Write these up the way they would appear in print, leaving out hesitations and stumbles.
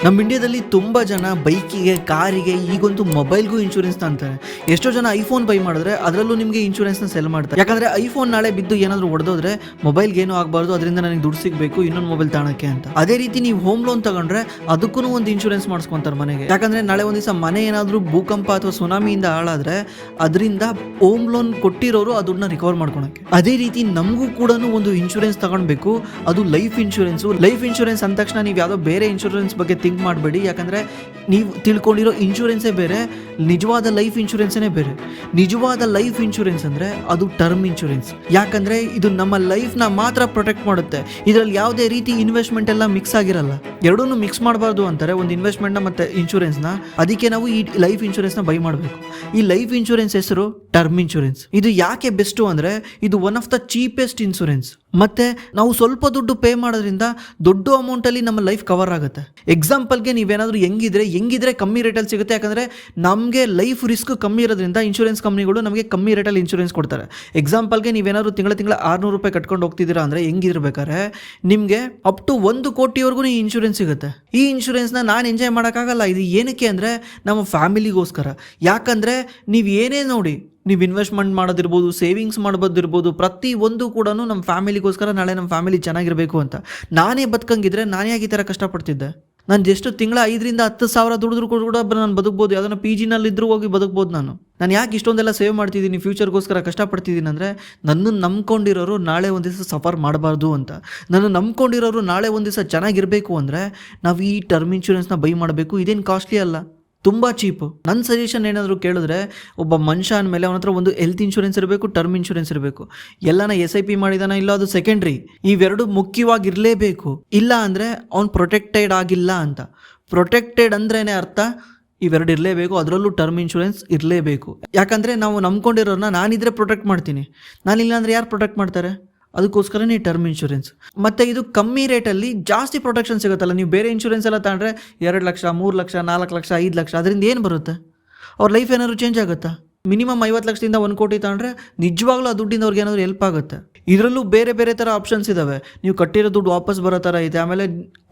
ನಮ್ಮ ಇಂಡಿಯಾದಲ್ಲಿ ತುಂಬ ಜನ ಬೈಕಿಗೆ, ಕಾರಿಗೆ, ಈಗಂತೂ ಮೊಬೈಲ್ಗೂ ಇನ್ಶೂರೆನ್ಸ್ ಅಂತಾರೆ. ಎಷ್ಟೋ ಜನ ಐಫೋನ್ ಬೈ ಮಾಡಿದ್ರೆ ಅದರಲ್ಲೂ ನಿಮಗೆ ಇನ್ಶೂರೆನ್ಸ್ನ ಸೆಲ್ ಮಾಡ್ತಾರೆ. ಯಾಕಂದರೆ ಐಫೋನ್ ನಾಳೆ ಬಿದ್ದು ಏನಾದರೂ ಹೊಡೆದೋದ್ರೆ ಮೊಬೈಲ್ಗೆ ಏನೂ ಆಗಬಾರ್ದು, ಅದರಿಂದ ನನಗೆ ದುಡ್ಡು ಸಿಗಬೇಕು ಇನ್ನೊಂದು ಮೊಬೈಲ್ ತಾಣಕ್ಕೆ ಅಂತ. ಅದೇ ರೀತಿ ನೀವು ಹೋಮ್ ಲೋನ್ ತಗೊಂಡ್ರೆ ಅದಕ್ಕೂ ಒಂದು ಇನ್ಶೂರೆನ್ಸ್ ಮಾಡಿಸ್ಕೊಂತಾರೆ ಮನೆಗೆ. ಯಾಕಂದರೆ ನಾಳೆ ಒಂದು ದಿವಸ ಮನೆ ಏನಾದರೂ ಭೂಕಂಪ ಅಥವಾ ಸುನಾಮಿಯಿಂದ ಹಾಳಾದರೆ ಅದರಿಂದ ಹೋಮ್ ಲೋನ್ ಕೊಟ್ಟಿರೋರು ಆ ದುಡ್ಡನ್ನ ರಿಕವರ್ ಮಾಡ್ಕೊಳಕ್ಕೆ. ಅದೇ ರೀತಿ ನಮಗೂ ಕೂಡ ಒಂದು ಇನ್ಶೂರೆನ್ಸ್ ತಗೊಳ್ಬೇಕು, ಅದು ಲೈಫ್ ಇನ್ಶೂರೆನ್ಸು. ಲೈಫ್ ಇನ್ಶೂರೆನ್ಸ್ ಅಂದ ತಕ್ಷಣ ನೀವು ಯಾವುದೋ ಬೇರೆ ಇನ್ಶೂರೆನ್ಸ್ ಬಗ್ಗೆ ಥಿಂಕ್ ಮಾಡಬೇಡಿ. ಯಾಕಂದರೆ ನೀವು ತಿಳ್ಕೊಂಡಿರೋ ಇನ್ಶೂರೆನ್ಸೇ ಬೇರೆ, ನಿಜವಾದ ಲೈಫ್ ಇನ್ಶೂರೆನ್ಸೇ ಬೇರೆ. ನಿಜವಾದ ಲೈಫ್ ಇನ್ಶೂರೆನ್ಸ್ ಅಂದರೆ ಅದು ಟರ್ಮ್ ಇನ್ಶೂರೆನ್ಸ್. ಯಾಕಂದರೆ ಇದು ನಮ್ಮ ಲೈಫ್ನ ಮಾತ್ರ ಪ್ರೊಟೆಕ್ಟ್ ಮಾಡುತ್ತೆ. ಇದರಲ್ಲಿ ಯಾವುದೇ ರೀತಿ ಇನ್ವೆಸ್ಟ್ಮೆಂಟ್ ಎಲ್ಲ ಮಿಕ್ಸ್ ಆಗಿರಲ್ಲ. ಎರಡನ್ನೂ ಮಿಕ್ಸ್ ಮಾಡಬಾರ್ದು ಅಂತಾರೆ, ಒಂದು ಇನ್ವೆಸ್ಟ್ಮೆಂಟ್ನ ಮತ್ತು ಇನ್ಶೂರೆನ್ಸ್ನ. ಅದಕ್ಕೆ ನಾವು ಈ ಲೈಫ್ ಇನ್ಶೂರೆನ್ಸ್ನ ಬೈ ಮಾಡಬೇಕು. ಈ ಲೈಫ್ ಇನ್ಶೂರೆನ್ಸ್ ಹೆಸರು ಟರ್ಮ್ ಇನ್ಶೂರೆನ್ಸ್. ಇದು ಯಾಕೆ ಬೆಸ್ಟು ಅಂದರೆ ಇದು one of the cheapest insurance. ಮತ್ತು ನಾವು ಸ್ವಲ್ಪ ದುಡ್ಡು ಪೇ ಮಾಡೋದ್ರಿಂದ ದೊಡ್ಡ ಅಮೌಂಟಲ್ಲಿ ನಮ್ಮ ಲೈಫ್ ಕವರ್ ಆಗುತ್ತೆ. ಎಕ್ಸಾಂಪಲ್ಗೆ ನೀವೇನಾದರೂ ಹೆಂಗಿದ್ರೆ ಕಮ್ಮಿ ರೇಟಲ್ಲಿ ಸಿಗುತ್ತೆ. ಯಾಕಂದರೆ ನಮಗೆ ಲೈಫ್ ರಿಸ್ಕ್ ಕಮ್ಮಿ ಇರೋದ್ರಿಂದ ಇನ್ಶೂರೆನ್ಸ್ ಕಂಪ್ನಿಗಳು ನಮಗೆ ಕಮ್ಮಿ ರೇಟಲ್ಲಿ ಇನ್ಶೂರೆನ್ಸ್ ಕೊಡ್ತಾರೆ. ಎಕ್ಸಾಂಪಲ್ಗೆ ನೀವೇನಾದರೂ ತಿಂಗಳ ₹600 ಕಟ್ಕೊಂಡು ಹೋಗ್ತಿದ್ದೀರಾ ಅಂದರೆ ಹೆಂಗಿರ್ಬೇಕಾದ್ರೆ ನಿಮಗೆ ಅಪ್ ಟು 1 ಕೋಟಿವರೆಗೂ ಈ ಇನ್ಶೂರೆನ್ಸ್ ಸಿಗುತ್ತೆ. ಈ ಇನ್ಶೂರೆನ್ಸ್ನ ನಾನು ಎಂಜಾಯ್ ಮಾಡೋಕ್ಕಾಗಲ್ಲ. ಇದು ಏನಕ್ಕೆ ಅಂದರೆ ನಮ್ಮ ಫ್ಯಾಮಿಲಿಗೋಸ್ಕರ. ಯಾಕಂದರೆ ನೀವು ಏನೇ ನೋಡಿ, ನೀವು ಇನ್ವೆಸ್ಟ್ಮೆಂಟ್ ಮಾಡೋದಿರ್ಬೋದು, ಸೇವಿಂಗ್ಸ್ ಮಾಡೋದಿರ್ಬೋದು, ಪ್ರತಿಯೊಂದು ಕೂಡ ನಮ್ಮ ಫ್ಯಾಮಿಲಿಗೋಸ್ಕರ. ನಾಳೆ ನಮ್ಮ ಫ್ಯಾಮಿಲಿ ಚೆನ್ನಾಗಿರಬೇಕು ಅಂತ. ನಾನೇ ಬದುಕಂಗಿದ್ರೆ ನಾನು ಯಾಕೆ ಈ ಥರ ಕಷ್ಟಪಡ್ತಿದ್ದೆ? ನಾನು ಜಸ್ಟ್ ತಿಂಗಳ 5,000 to 10,000 ದುಡಿದ್ರು ಕೂಡ ನಾನು ಬದುಕ್ಬೋದು. ಯಾವುದನ್ನ PGನಲ್ಲಿದ್ದರೂ ಹೋಗಿ ಬದುಕ್ಬೋದು. ನಾನು ಯಾಕೆ ಇಷ್ಟೊಂದೆಲ್ಲ ಸೇವ್ ಮಾಡ್ತಿದ್ದೀನಿ, ಫ್ಯೂಚರ್ಗೋಸ್ಕರ ಕಷ್ಟಪಡ್ತಿದ್ದೀನಿ ಅಂದರೆ ನನ್ನನ್ನು ನಂಬ್ಕೊಂಡಿರೋರು ನಾಳೆ ಒಂದು ದಿವಸ ಸಫರ್ ಮಾಡಬಾರ್ದು ಅಂತ. ನನ್ನ ನಂಬ್ಕೊಂಡಿರೋರು ನಾಳೆ ಒಂದು ದಿವಸ ಚೆನ್ನಾಗಿರಬೇಕು ಅಂದರೆ ನಾವು ಈ ಟರ್ಮ್ ಇನ್ಶೂರೆನ್ಸ್ನ ಬೈ ಮಾಡಬೇಕು. ಇದೇನು ಕಾಸ್ಟ್ಲಿ ಅಲ್ಲ, ತುಂಬ ಚೀಪು. ನನ್ನ ಸಜೆಷನ್ ಏನಾದರೂ ಕೇಳಿದ್ರೆ, ಒಬ್ಬ ಮನುಷ್ಯ ಅಂದಮೇಲೆ ಅವನ ಹತ್ರ ಒಂದು ಹೆಲ್ತ್ ಇನ್ಶೂರೆನ್ಸ್ ಇರಬೇಕು, ಟರ್ಮ್ ಇನ್ಶೂರೆನ್ಸ್ ಇರಬೇಕು. ಎಲ್ಲನ SIP ಮಾಡಿದಾನ ಇಲ್ಲ ಅದು ಸೆಕೆಂಡ್ರಿ. ಇವೆರಡು ಮುಖ್ಯವಾಗಿರಲೇಬೇಕು. ಇಲ್ಲ ಅಂದರೆ ಅವ್ನು ಪ್ರೊಟೆಕ್ಟೆಡ್ ಆಗಿಲ್ಲ ಅಂತ. ಪ್ರೊಟೆಕ್ಟೆಡ್ ಅಂದ್ರೇ ಅರ್ಥ ಇವೆರಡು ಇರಲೇಬೇಕು, ಅದರಲ್ಲೂ ಟರ್ಮ್ ಇನ್ಶೂರೆನ್ಸ್ ಇರಲೇಬೇಕು. ಯಾಕಂದರೆ ನಾವು ನಂಬ್ಕೊಂಡಿರೋರನ್ನ ನಾನಿದ್ರೆ ಪ್ರೊಟೆಕ್ಟ್ ಮಾಡ್ತೀನಿ, ನಾನಿಲ್ಲ ಅಂದರೆ ಯಾರು ಪ್ರೊಟೆಕ್ಟ್ ಮಾಡ್ತಾರೆ? ಅದಕ್ಕೋಸ್ಕರನೇ ಟರ್ಮ್ ಇನ್ಶೂರೆನ್ಸ್. ಮತ್ತು ಇದು ಕಮ್ಮಿ ರೇಟಲ್ಲಿ ಜಾಸ್ತಿ ಪ್ರೊಟೆಕ್ಷನ್ ಸಿಗುತ್ತಲ್ಲ. ನೀವು ಬೇರೆ ಇನ್ಶೂರೆನ್ಸ್ ಎಲ್ಲ ತಗೊಂಡ್ರೆ 2 ಲಕ್ಷ, 3 ಲಕ್ಷ, 4 ಲಕ್ಷ, 5 ಲಕ್ಷ, ಅದರಿಂದ ಏನು ಬರುತ್ತೆ? ಅವ್ರ ಲೈಫ್ ಏನಾದ್ರು ಚೇಂಜ್ ಆಗುತ್ತಾ? ಮಿನಿಮಮ್ 50 ಲಕ್ಷದಿಂದ 1 ಕೋಟಿ ತಗೊಂಡ್ರೆ ನಿಜವಾಗ್ಲೂ ಆ ದುಡ್ಡಿಂದ ಅವ್ರಿಗೆ ಏನಾದರೂ ಹೆಲ್ಪ್ ಆಗುತ್ತೆ. ಇದರಲ್ಲೂ ಬೇರೆ ಬೇರೆ ಥರ ಆಪ್ಷನ್ಸ್ ಇದ್ದಾವೆ. ನೀವು ಕಟ್ಟಿರೋ ದುಡ್ಡು ವಾಪಸ್ ಬರೋ ಥರ ಇದೆ. ಆಮೇಲೆ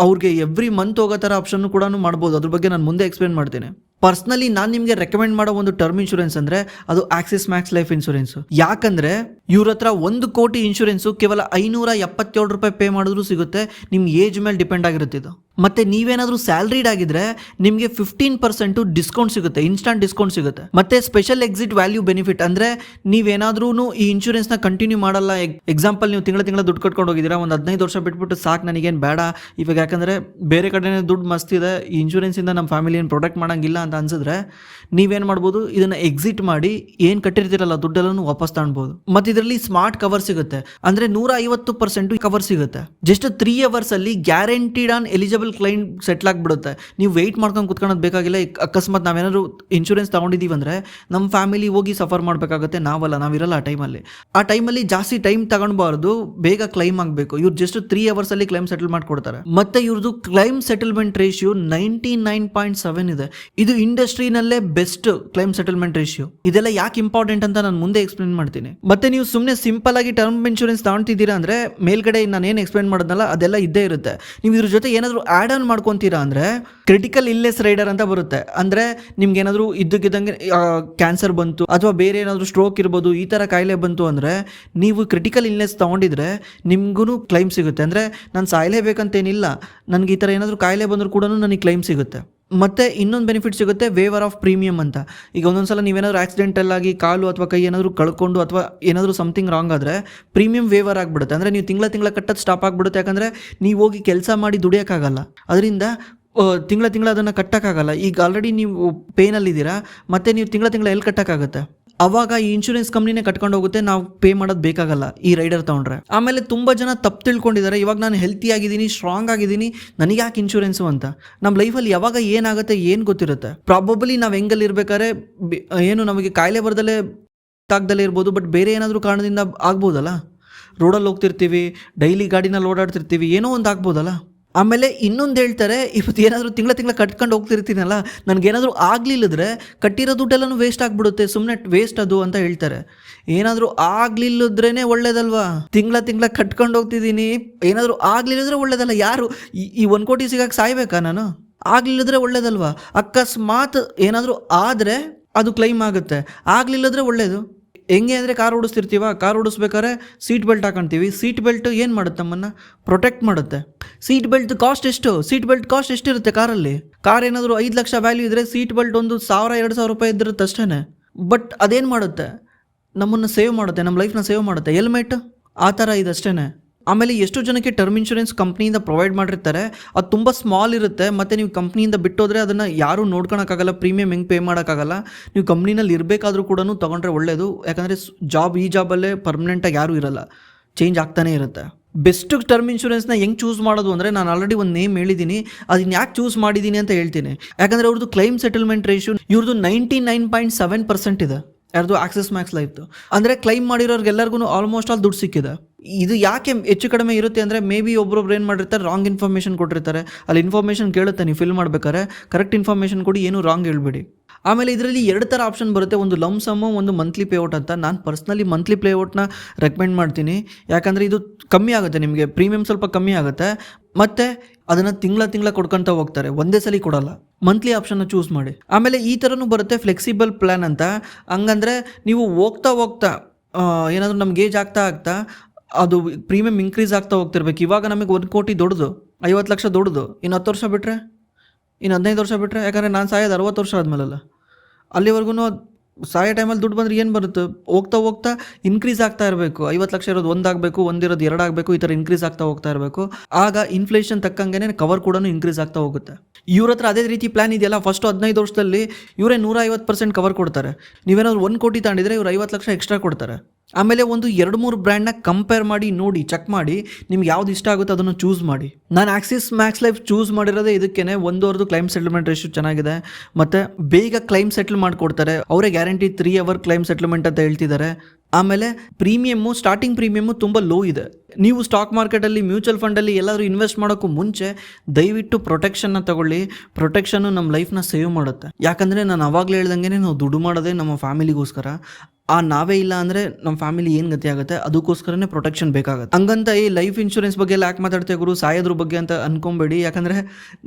ಅವ್ರಿಗೆ ಎವ್ರಿ ಮಂತ್ ಹೋಗೋ ಥರ ಆಪ್ಷನ್ನು ಕೂಡ ಮಾಡ್ಬೋದು. ಅದ್ರ ಬಗ್ಗೆ ನಾನು ಮುಂದೆ ಎಕ್ಸ್ಪ್ಲೇನ್ ಮಾಡ್ತೀನಿ. ಪರ್ಸ್ನಲಿ ನಾನು ನಿಮಗೆ ರೆಕಮೆಂಡ್ ಮಾಡೋ ಒಂದು ಟರ್ಮ್ ಇನ್ಶೂರೆನ್ಸ್ ಅಂದರೆ ಅದು ಆಕ್ಸಿಸ್ ಮ್ಯಾಕ್ಸ್ ಲೈಫ್ ಇನ್ಶೂರೆನ್ಸು. ಯಾಕಂದರೆ ಇವ್ರ ಹತ್ರ 1 ಕೋಟಿ ಇನ್ಶೂರೆನ್ಸು ಕೇವಲ ₹577 ಪೇ ಮಾಡಿದ್ರೂ ಸಿಗುತ್ತೆ. ನಿಮ್ಮ ಏಜ್ ಮೇಲೆ ಡಿಪೆಂಡ್ ಆಗಿರುತ್ತೆ ಇದು. ಮತ್ತು ನೀವೇನಾದರೂ ಸ್ಯಾಲ್ರಿಡ್ ಆಗಿದ್ರೆ ನಿಮಗೆ 15% ಡಿಸ್ಕೌಂಟ್ ಸಿಗುತ್ತೆ, ಇನ್ಸ್ಟಂಟ್ ಡಿಸ್ಕೌಂಟ್ ಸಿಗುತ್ತೆ. ಮತ್ತು ಸ್ಪೆಷಲ್ ಎಕ್ಸಿಟ್ ವ್ಯಾಲ್ಯೂ ಬೆನಿಫಿಟ್ ಅಂದರೆ ನೀವೇನಾದ್ರೂ ಈ ಇನ್ಶೂರೆನ್ಸ್ನ ಕಂಟಿನ್ಯೂ ಮಾಡಲ್ಲ. ಎಕ್ಸಾಂಪಲ್ ನೀವು ತಿಂಗಳ ದುಡ್ಡು ಕಟ್ಕೊಂಡು ಹೋಗಿದ್ದೀರಾ, ಒಂದು 15 ವರ್ಷ ಬಿಟ್ಬಿಟ್ಟು ಸಾಕು ನನಗೇನು ಬೇಡ ಇವಾಗ, ಯಾಕಂದರೆ ಬೇರೆ ಕಡೆನೇ ದುಡ್ಡು ಮಸ್ತಿದೆ, ಈ ಇನ್ಶೂರೆನ್ಸಿಂದ ನಮ್ಮ ಫ್ಯಾಮಿಲಿ ಏನು ಪ್ರೊಟೆಕ್ಟ್ ಮಾಡೋಂಗಿಲ್ಲ ಅಂತ ಅನ್ಸಿದ್ರೆ ನೀವೇನು ಮಾಡ್ಬೋದು, ಇದನ್ನು ಎಕ್ಸಿಟ್ ಮಾಡಿ ಏನು ಕಟ್ಟಿರ್ತೀರಲ್ಲ ದುಡ್ಡೆಲ್ಲೂ ವಾಪಸ್ ತಗೊಳ್ಬೋದು. ಮತ್ತು ಇದರಲ್ಲಿ ಸ್ಮಾರ್ಟ್ ಕವರ್ ಸಿಗುತ್ತೆ. ಅಂದರೆ 150% ಕವರ್ ಸಿಗುತ್ತೆ. ಜಸ್ಟ್ 3 ಅವರ್ಸಲ್ಲಿ guaranteed on eligible claim settle ಆಗಿಬಿಡುತ್ತೆ. ನೀವು ವೆಯ್ಟ್ ಮಾಡ್ಕೊಂಡು ಕುತ್ಕೊಳ್ಳೋದು ಬೇಕಾಗಿಲ್ಲ. ಅಕಸ್ಮಾತ್ ನಾವೇನಾದ್ರು ಇನ್ಶೂರೆನ್ಸ್ ತೊಗೊಂಡಿದ್ದೀವಿ ಅಂದರೆ ನಮ್ಮ ಫ್ಯಾಮಿಲಿ ಹೋಗಿ ಸಫರ್ ಮಾಡಬೇಕಾಗುತ್ತೆ, ನಾವಿರಲ್ಲ ಆ ಟೈಮಲ್ಲಿ ಜಾಸ್ತಿ ಟೈಮ್ ತಗೊಳ್ಬಾರ್ದು, ಬೇಗ ಕ್ಲೈಮ್ ಆಗಬೇಕು. ಇವ್ರು ಜಸ್ಟ್ 3 ಅವರ್ಸಲ್ಲಿ ಕ್ಲೈಮ್ ಸೆಟಲ್ ಮಾಡಿಕೊಡ್ತಾರೆ. ಮತ್ತು ಇವ್ರದ್ದು ಕ್ಲೈಮ್ ಸೆಟಲ್ಮೆಂಟ್ ರೇಷಿಯೋ 99.7 ಇದೆ. ಇದು ಇಂಡಸ್ಟ್ರಿನಲ್ಲೇ ಬೆಸ್ಟ್ ಕ್ಲೈಮ್ ಸೆಟಲ್ಮೆಂಟ್ ರೇಷಿಯೋ. ಇದೆಲ್ಲ ಯಾಕೆ ಇಂಪಾರ್ಟೆಂಟ್ ಅಂತ ನಾನು ಮುಂದೆ ಎಕ್ಸ್ಪ್ಲೇನ್ ಮಾಡ್ತೀನಿ. ಮತ್ತೆ ನೀವು ಸುಮ್ಮನೆ ಸಿಂಪಲ್ ಆಗಿ ಟರ್ಮ್ ಇನ್ಶೂರೆನ್ಸ್ ತಗೊಳ್ತಿದ್ದೀರಾ ಅಂದರೆ ಮೇಲ್ಗಡೆ ನಾನು ಏನು ಎಕ್ಸ್ಪ್ಲೇನ್ ಮಾಡೋದಲ್ಲ ಅದೆಲ್ಲ ಇದ್ದೇ ಇರುತ್ತೆ. ನೀವು ಇದ್ರ ಜೊತೆ ಏನಾದರೂ ಆ್ಯಡ್ ಆನ್ ಮಾಡ್ಕೊತೀರಾ ಅಂದರೆ ಕ್ರಿಟಿಕಲ್ ಇಲ್ನೆಸ್ ರೈಡರ್ ಅಂತ ಬರುತ್ತೆ. ಅಂದರೆ ನಿಮ್ಗೆ ಏನಾದರೂ ಇದ್ದಕ್ಕಿದ್ದಂಗೆ ಕ್ಯಾನ್ಸರ್ ಬಂತು ಅಥವಾ ಬೇರೆ ಏನಾದರೂ ಸ್ಟ್ರೋಕ್ ಇರ್ಬೋದು, ಈ ಥರ ಕಾಯಿಲೆ ಬಂತು ಅಂದರೆ ನೀವು ಕ್ರಿಟಿಕಲ್ ಇಲ್ನೆಸ್ ತೊಗೊಂಡಿದ್ರೆ ನಿಮಗೂ ಕ್ಲೈಮ್ ಸಿಗುತ್ತೆ. ಅಂದರೆ ನಾನು ಸಾಯಲೇಬೇಕಂತೇನಿಲ್ಲ, ನನಗೆ ಈ ಥರ ಏನಾದರೂ ಕಾಯಿಲೆ ಬಂದರೂ ಕೂಡ ನನಗೆ ಕ್ಲೈಮ್ ಸಿಗುತ್ತೆ. ಮತ್ತು ಇನ್ನೊಂದು ಬೆನಿಫಿಟ್ ಸಿಗುತ್ತೆ, ವೇವರ್ ಆಫ್ ಪ್ರೀಮಿಯಮ್ ಅಂತ. ಈಗ ಒಂದೊಂದು ಸಲ ನೀವೇನಾದರೂ ಆಕ್ಸಿಡೆಂಟಲ್ ಆಗಿ ಕಾಲು ಅಥವಾ ಕೈ ಏನಾದರೂ ಕಳ್ಕೊಂಡು ಅಥವಾ ಏನಾದರೂ ಸಮಥಿಂಗ್ ರಾಂಗ್ ಆದರೆ ಪ್ರೀಮಿಯಂ ವೇವರ್ ಆಗಿಬಿಡುತ್ತೆ. ಅಂದರೆ ನೀವು ತಿಂಗಳ ಕಟ್ಟೋದು ಸ್ಟಾಪ್ ಆಗಿಬಿಡುತ್ತೆ. ಯಾಕಂದರೆ ನೀವು ಹೋಗಿ ಕೆಲಸ ಮಾಡಿ ದುಡಿಯೋಕ್ಕಾಗಲ್ಲ, ಅದರಿಂದ ತಿಂಗಳ ಅದನ್ನು ಕಟ್ಟೋಕ್ಕಾಗಲ್ಲ. ಈಗ ಆಲ್ರೆಡಿ ನೀವು ಪೇನಲ್ಲಿದ್ದೀರಾ, ಮತ್ತು ನೀವು ತಿಂಗಳ ಎಲ್ಲಿ ಕಟ್ಟೋಕ್ಕಾಗುತ್ತೆ? ಅವಾಗ ಈ ಇನ್ಶೂರೆನ್ಸ್ ಕಂಪ್ನಿನೇ ಕಟ್ಕೊಂಡು ಹೋಗುತ್ತೆ, ನಾವು ಪೇ ಮಾಡೋದು ಬೇಕಾಗಲ್ಲ ಈ ರೈಡರ್ ತೊಗೊಂಡ್ರೆ. ಆಮೇಲೆ ತುಂಬ ಜನ ತಪ್ಪು ತಿಳ್ಕೊಂಡಿದ್ದಾರೆ, ಇವಾಗ ನಾನು ಹೆಲ್ತಿ ಆಗಿದ್ದೀನಿ, ಸ್ಟ್ರಾಂಗ್ ಆಗಿದ್ದೀನಿ, ನನಗೆ ಯಾಕೆ ಇನ್ಶೂರೆನ್ಸು ಅಂತ. ನಮ್ಮ ಲೈಫಲ್ಲಿ ಯಾವಾಗ ಏನಾಗುತ್ತೆ ಏನು ಗೊತ್ತಿರುತ್ತೆ. ಪ್ರಾಬಬಲಿ ನಾವು ಹೆಂಗಲ್ಲಿ ಇರ್ಬೇಕಾದ್ರೆ ಏನು ನಮಗೆ ಕಾಯಿಲೆ ಬರ್ದಲ್ಲೇ ತಾಗ್ದಲ್ಲೇ ಇರ್ಬೋದು, ಬಟ್ ಬೇರೆ ಏನಾದರೂ ಕಾರಣದಿಂದ ಆಗ್ಬೋದಲ್ಲ. ರೋಡಲ್ಲಿ ಹೋಗ್ತಿರ್ತೀವಿ, ಡೈಲಿ ಗಾಡಿನಲ್ಲಿ ಓಡಾಡ್ತಿರ್ತೀವಿ, ಏನೋ ಒಂದು ಆಗ್ಬೋದಲ್ಲ. ಆಮೇಲೆ ಇನ್ನೊಂದು ಹೇಳ್ತಾರೆ, ಇವತ್ತು ಏನಾದರೂ ತಿಂಗಳ ಕಟ್ಕೊಂಡು ಹೋಗ್ತಿರ್ತೀನಲ್ಲ, ನನಗೇನಾದರೂ ಆಗಲಿಲ್ಲದ್ರೆ ಕಟ್ಟಿರೋ ದುಡ್ಡೆಲ್ಲನೂ ವೇಸ್ಟ್ ಆಗಿಬಿಡುತ್ತೆ, ಸುಮ್ಮನೆ ವೇಸ್ಟ್ ಅದು ಅಂತ ಹೇಳ್ತಾರೆ. ಏನಾದರೂ ಆಗಲಿಲ್ಲದ್ರೇ ಒಳ್ಳೇದಲ್ವಾ? ತಿಂಗಳ ಕಟ್ಕೊಂಡು ಹೋಗ್ತಿದ್ದೀನಿ, ಏನಾದರೂ ಆಗಲಿಲ್ಲದ್ರೆ ಒಳ್ಳೇದಲ್ಲ. ಯಾರು ಈ 1 ಕೋಟಿ ಸಿಗಕ್ಕೆ ಸಾಯ್ಬೇಕಾ ನಾನು? ಆಗಲಿಲ್ಲದ್ರೆ ಒಳ್ಳೇದಲ್ವಾ? ಅಕಸ್ಮಾತ್ ಏನಾದರೂ ಆದರೆ ಅದು ಕ್ಲೈಮ್ ಆಗುತ್ತೆ, ಆಗಲಿಲ್ಲದ್ರೆ ಒಳ್ಳೇದು. ಹೆಂಗೆ ಅಂದರೆ ಕಾರ್ ಓಡಿಸ್ತಿರ್ತೀವ, ಕಾರ್ ಓಡಿಸ್ಬೇಕಾದ್ರೆ ಸೀಟ್ ಬೆಲ್ಟ್ ಹಾಕೊಂತೀವಿ. ಸೀಟ್ ಬೆಲ್ಟ್ ಏನು ಮಾಡುತ್ತೆ? ನಮ್ಮನ್ನು ಪ್ರೊಟೆಕ್ಟ್ ಮಾಡುತ್ತೆ. ಸೀಟ್ ಬೆಲ್ಟ್ ಕಾಸ್ಟ್ ಎಷ್ಟು? ಸೀಟ್ ಬೆಲ್ಟ್ ಕಾಸ್ಟ್ ಎಷ್ಟಿರುತ್ತೆ ಕಾರಲ್ಲಿ? ಕಾರ್ ಏನಾದರೂ 5 ಲಕ್ಷ ವ್ಯಾಲ್ಯೂ ಇದ್ದರೆ ಸೀಟ್ ಬೆಲ್ಟ್ ಒಂದು 1000-2000 ರೂಪಾಯಿ ಇದ್ದಿರುತ್ತೆ ಅಷ್ಟೇ. ಬಟ್ ಅದೇನು ಮಾಡುತ್ತೆ? ನಮ್ಮನ್ನು ಸೇವ್ ಮಾಡುತ್ತೆ, ನಮ್ಮ ಲೈಫ್ನ ಸೇವ್ ಮಾಡುತ್ತೆ. ಹೆಲ್ಮೆಟ್ ಆ ಥರ ಇದಷ್ಟೇ. ಆಮೇಲೆ ಎಷ್ಟೋ ಜನಕ್ಕೆ ಟರ್ಮ್ ಇನ್ಶೂರೆನ್ಸ್ ಕಂಪ್ನಿಯಿಂದ ಪ್ರೊವೈಡ್ ಮಾಡಿರ್ತಾರೆ, ಅದು ತುಂಬ ಸ್ಮಾಲ್ ಇರುತ್ತೆ, ಮತ್ತು ನೀವು ಕಂಪ್ನಿಯಿಂದ ಬಿಟ್ಟೋದ್ರೆ ಅದನ್ನು ಯಾರೂ ನೋಡ್ಕೊಳಕ್ಕಾಗಲ್ಲ, ಪ್ರೀಮಿಯಮ್ ಹೆಂಗೆ ಪೇ ಮಾಡೋಕ್ಕಾಗಲ್ಲ. ನೀವು ಕಂಪ್ನಿನಲ್ಲಿ ಇರಬೇಕಾದ್ರೂ ಕೂಡ ತೊಗೊಂಡ್ರೆ ಒಳ್ಳೆಯದು. ಯಾಕಂದರೆ ಈ ಜಾಬಲ್ಲೇ ಪರ್ಮನೆಂಟಾಗಿ ಯಾರೂ ಇರಲ್ಲ, ಚೇಂಜ್ ಆಗ್ತಾನೇ ಇರುತ್ತೆ. ಬೆಸ್ಟ್ ಟರ್ಮ್ ಇನ್ಶೂರೆನ್ಸ್ನ ಹೆಂಗೆ ಚೂಸ್ ಮಾಡೋದು ಅಂದರೆ, ನಾನು ಆಲ್ರೆಡಿ ಒಂದು ನೇಮ್ ಹೇಳಿದ್ದೀನಿ, ಅದನ್ನ ಯಾಕೆ ಚೂಸ್ ಮಾಡಿದ್ದೀನಿ ಅಂತ ಹೇಳ್ತೀನಿ. ಯಾಕಂದರೆ ಅವ್ರದ್ದು ಕ್ಲೈಮ್ ಸೆಟಲ್ಮೆಂಟ್ ರೇಷಿಯೋ ಇವ್ರದ್ದು 99.7% ಇದೆ. ಯಾರ್ದು? ಆಕ್ಸಿಸ್ ಮ್ಯಾಕ್ಸ್ ಲೈಫ್ದು. ಅಂದರೆ ಕ್ಲೈಮ್ ಮಾಡಿರೋರಿಗೆಲ್ಲರಿಗೂ ಆಲ್ಮೋಸ್ಟ್ ಆಲ್ ದುಡ್ಡು ಸಿಕ್ಕಿದೆ. ಇದು ಯಾಕೆ ಹೆಚ್ಚು ಕಡಿಮೆ ಇರುತ್ತೆ ಅಂದರೆ, ಮೇ ಬಿ ಒಬ್ಬೊಬ್ರು ಏನು ಮಾಡಿರ್ತಾರೆ, ರಾಂಗ್ ಇನ್ಫಾರ್ಮೇಷನ್ ಕೊಟ್ಟಿರ್ತಾರೆ. ಅಲ್ಲಿ ಇನ್ಫಾರ್ಮೇಷನ್ ಕೇಳುತ್ತೆ, ನೀವು ಫಿಲ್ ಮಾಡ್ಬೇಕಾದ್ರೆ ಕರೆಕ್ಟ್ ಇನ್ಫಾರ್ಮೇಷನ್ ಕೊಡಿ, ಏನೂ ರಾಂಗ್ ಹೇಳ್ಬೇಡಿ. ಆಮೇಲೆ ಇದರಲ್ಲಿ 2 ಥರ ಆಪ್ಷನ್ ಬರುತ್ತೆ, ಒಂದು ಲಮ್ ಸಮ್ಮು, ಒಂದು ಮಂತ್ಲಿ ಪೇಔಟ್ ಅಂತ. ನಾನು ಪರ್ಸ್ನಲಿ ಮಂತ್ಲಿ ಪೇಔಟ್ನ ರೆಕಮೆಂಡ್ ಮಾಡ್ತೀನಿ. ಯಾಕಂದರೆ ಇದು ಕಮ್ಮಿ ಆಗುತ್ತೆ, ನಿಮಗೆ ಪ್ರೀಮಿಯಮ್ ಸ್ವಲ್ಪ ಕಮ್ಮಿ ಆಗುತ್ತೆ, ಮತ್ತು ಅದನ್ನು ತಿಂಗಳ ಕೊಡ್ಕೊತ ಹೋಗ್ತಾರೆ, ಒಂದೇ ಸಲ ಕೊಡಲ್ಲ. ಮಂತ್ಲಿ ಆಪ್ಷನ್ನ ಚೂಸ್ ಮಾಡಿ. ಆಮೇಲೆ ಈ ಥರನೂ ಬರುತ್ತೆ ಫ್ಲೆಕ್ಸಿಬಲ್ ಪ್ಲ್ಯಾನ್ ಅಂತ. ಹಂಗಂದರೆ ನೀವು ಹೋಗ್ತಾ ಏನಾದರೂ ನಮ್ಗೆ ಏಜ್ ಆಗ್ತಾ ಅದು ಪ್ರೀಮಿಯಮ್ ಇನ್ಕ್ರೀಸ್ ಆಗ್ತಾ ಹೋಗ್ತಿರ್ಬೇಕು. ಇವಾಗ ನಮಗೆ 1 ಕೋಟಿ ದೊಡ್ಡದು, 50 ಲಕ್ಷ ದೊಡ್ಡದು, ಇನ್ನು 10 ವರ್ಷ ಬಿಟ್ಟರೆ, ಇನ್ನು 15 ವರ್ಷ ಬಿಟ್ಟರೆ, ಯಾಕಂದರೆ ನಾನು ಸಾಯೋದು 60 ವರ್ಷ ಆದಮೇಲಲ್ಲ. ಅಲ್ಲಿವರೆಗೂ ಸಾಯೋ ಟೈಮಲ್ಲಿ ದುಡ್ಡು ಬಂದರೆ ಏನು ಬರುತ್ತೆ? ಹೋಗ್ತಾ ಇನ್ಕ್ರೀಸ್ ಆಗ್ತಾ ಇರಬೇಕು. 50 ಲಕ್ಷ ಇರೋದು 1 ಆಗಬೇಕು, 1 ಇರೋದು 2 ಆಗಬೇಕು, ಈ ಥರ ಇನ್ಕ್ರೀಸ್ ಆಗ್ತಾ ಹೋಗ್ತಾ ಇರಬೇಕು. ಆಗ ಇನ್ಫ್ಲೇಷನ್ ತಕ್ಕಂಗೆ ಕವರ್ ಕೂಡ ಇನ್ಕ್ರೀಸ್ ಆಗ್ತಾ ಹೋಗುತ್ತೆ. ಇವ್ರ ಹತ್ರ ಅದೇ ರೀತಿ ಪ್ಲ್ಯಾನ್ ಇದೆಯಲ್ಲ, ಫಸ್ಟು 15 ವರ್ಷದಲ್ಲಿ ಇವರೇ 150% ಕವರ್ ಕೊಡ್ತಾರೆ. ನೀವೇನಾದ್ರು 1 ಕೋಟಿ ತಗೊಂಡಿದ್ರೆ ಇವ್ರು 50 ಲಕ್ಷ ಎಕ್ಸ್ಟ್ರಾ ಕೊಡ್ತಾರೆ. ಆಮೇಲೆ ಒಂದು 2-3 ಬ್ರ್ಯಾಂಡ್ನ ಕಂಪೇರ್ ಮಾಡಿ ನೋಡಿ, ಚೆಕ್ ಮಾಡಿ, ನಿಮ್ಗೆ ಯಾವ್ದು ಇಷ್ಟ ಆಗುತ್ತೆ ಅದನ್ನು ಚೂಸ್ ಮಾಡಿ. ನಾನು ಆಕ್ಸಿಸ್ ಮ್ಯಾಕ್ಸ್ ಲೈಫ್ ಚೂಸ್ ಮಾಡಿರೋದೇ ಇದಕ್ಕೇ. ಒಂದು ಅವ್ರದ್ದು ಕ್ಲೈಮ್ ಸೆಟಲ್ಮೆಂಟ್ ರೇಷಿಯೋ ಚೆನ್ನಾಗಿದೆ, ಮತ್ತು ಬೇಗ ಕ್ಲೈಮ್ ಸೆಟಲ್ ಮಾಡಿಕೊಡ್ತಾರೆ. ಅವರೇ ಗ್ಯಾರಂಟಿ 3 ಅವರ್ ಕ್ಲೈಮ್ ಸೆಟಲ್ಮೆಂಟ್ ಅಂತ ಹೇಳ್ತಿದ್ದಾರೆ. ಆಮೇಲೆ ಸ್ಟಾರ್ಟಿಂಗ್ ಪ್ರೀಮಿಯಮ್ಮು ತುಂಬ ಲೋ ಇದೆ. ನೀವು ಸ್ಟಾಕ್ ಮಾರ್ಕೆಟಲ್ಲಿ, ಮ್ಯೂಚುವಲ್ ಫಂಡಲ್ಲಿ ಎಲ್ಲಾದರೂ ಇನ್ವೆಸ್ಟ್ ಮಾಡೋಕ್ಕೂ ಮುಂಚೆ ದಯವಿಟ್ಟು ಪ್ರೊಟೆಕ್ಷನ್ನ ತಗೊಳ್ಳಿ. ಪ್ರೊಟೆಕ್ಷನ್ನು ನಮ್ಮ ಲೈಫ್ನ ಸೇವ್ ಮಾಡುತ್ತೆ. ಯಾಕಂದರೆ ನಾನು ಅವಾಗಲೇ ಹೇಳ್ದಂಗೆ ನಾವು ದುಡ್ಡು ಮಾಡೋದೇ ನಮ್ಮ ಫ್ಯಾಮಿಲಿಗೋಸ್ಕರ. ನಾವೇ ಇಲ್ಲ ಅಂದರೆ ನಮ್ಮ ಫ್ಯಾಮಿಲಿ ಏನು ಗತಿ ಆಗುತ್ತೆ, ಅದಕ್ಕೋಸ್ಕರನೇ ಪ್ರೊಟೆಕ್ಷನ್ ಬೇಕಾಗುತ್ತೆ. ಹಂಗಂತ ಈ ಲೈಫ್ ಇನ್ಶೂರೆನ್ಸ್ ಬಗ್ಗೆ ಎಲ್ಲ ಯಾಕೆ ಮಾತಾಡ್ತೇವೆ ಗುರು, ಸಾಯೋದ್ರ ಬಗ್ಗೆ ಅಂತ ಅನ್ಕೊಂಬೇಡಿ. ಯಾಕಂದರೆ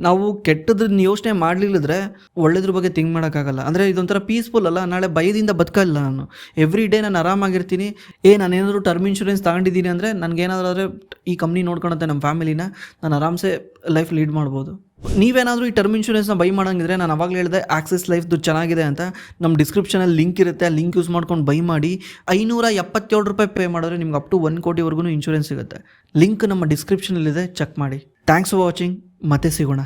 ನಾವು ಕೆಟ್ಟದನ್ನ ಯೋಚನೆ ಮಾಡಲಿಲ್ಲದ್ರೆ ಒಳ್ಳೇದ್ರ ಬಗ್ಗೆ ಥಿಂಕ್ ಮಾಡೋಕ್ಕಾಗಲ್ಲ. ಅಂದರೆ ಇದೊಂಥರ ಪೀಸ್ಫುಲ್ ಅಲ್ಲ, ನಾಳೆ ಭಯದಿಂದ ಬದುಕಲ್ಲ ನಾನು. ಎವ್ರಿ ಡೇ ನಾನು ಆರಾಮಾಗಿರ್ತೀನಿ. ನಾನೇನಾದರೂ ಟರ್ಮ್ ಇನ್ಶೂರೆನ್ಸ್ ತಗೊಂಡಿದ್ದೀನಿ ಅಂದರೆ ನನಗೇನಾದರೂ ಆದರೆ ಈ ಕಂಪ್ನಿ ನೋಡ್ಕೊಳುತ್ತೆ ನಮ್ಮ ಫ್ಯಾಮಿಲಿನ, ನಾನು ಆರಾಮ್ಸೆ ಲೈಫ್ ಲೀಡ್ ಮಾಡ್ಬೋದು. ನೀವೇನಾದರೂ ಈ ಟರ್ಮ್ ಇನ್ಶೂರೆನ್ಸ್ನ ಬೈ ಮಾಡೋಂಗಿದ್ರೆ, ನಾನು ಅವಾಗಲೇ ಹೇಳಿದೆ ಆಕ್ಸಿಸ್ ಲೈಫ್ದು ಚೆನ್ನಾಗಿದೆ ಅಂತ, ನಮ್ಮ ಡಿಸ್ಕ್ರಿಪ್ಷನಲ್ಲಿ ಲಿಂಕ್ ಇರುತ್ತೆ, ಆ ಲಿಂಕ್ ಯೂಸ್ ಮಾಡ್ಕೊಂಡು ಬೈ ಮಾಡಿ. 577 ರೂಪಾಯಿ ಪೇ ಮಾಡಿದ್ರೆ ನಿಮ್ಗೆ ಅಪ್ ಟು 1 ಕೋಟಿವರೆಗೂ ಇನ್ಶೂರೆನ್ಸ್ ಸಿಗುತ್ತೆ. ಲಿಂಕ್ ನಮ್ಮ ಡಿಸ್ಕ್ರಿಪ್ಷನಲ್ಲಿದೆ, ಚೆಕ್ ಮಾಡಿ. ಥ್ಯಾಂಕ್ಸ್ ಫಾರ್ ವಾಚಿಂಗ್, ಮತ್ತೆ ಸಿಗೋಣ.